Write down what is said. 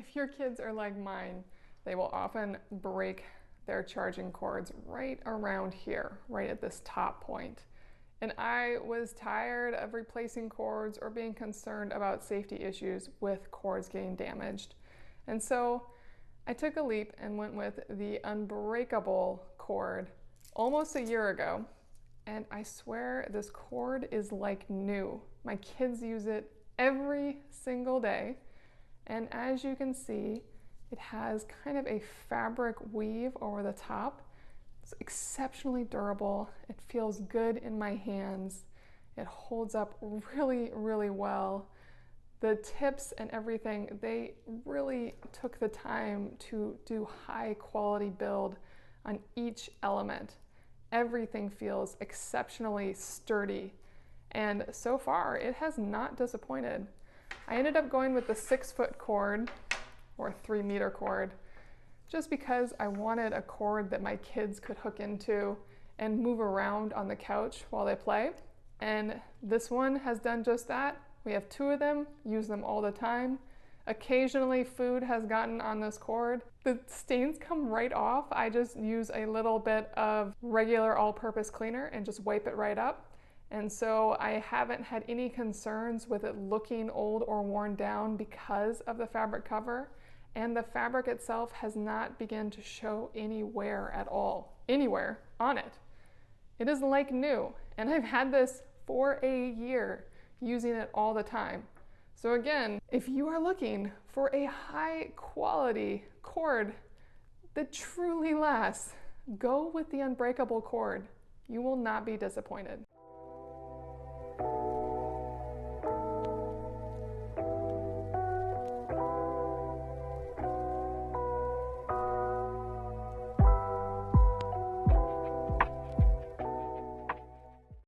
If your kids are like mine, they will often break their charging cords right around here, right at this top point. And I was tired of replacing cords or being concerned about safety issues with cords getting damaged. And so I took a leap and went with the unbreakable cord almost a year ago. And I swear this cord is like new. My kids use it every single day. And as you can see, it has kind of a fabric weave over the top. It's exceptionally durable. It feels good in my hands. It holds up really, really well. The tips and everything, they really took the time to do high quality build on each element. Everything feels exceptionally sturdy. And so far, it has not disappointed. I ended up going with the 6-foot cord, or 3-meter cord, just because I wanted a cord that my kids could hook into and move around on the couch while they play. And this one has done just that. We have 2 of them, use them all the time. Occasionally food has gotten on this cord. The stains come right off. I just use a little bit of regular all-purpose cleaner and just wipe it right up. And so I haven't had any concerns with it looking old or worn down because of the fabric cover. And the fabric itself has not begun to show any wear at all, anywhere on it. It is like new, and I've had this for a year, using it all the time. So again, if you are looking for a high quality cord that truly lasts, go with the unbreakable cord. You will not be disappointed.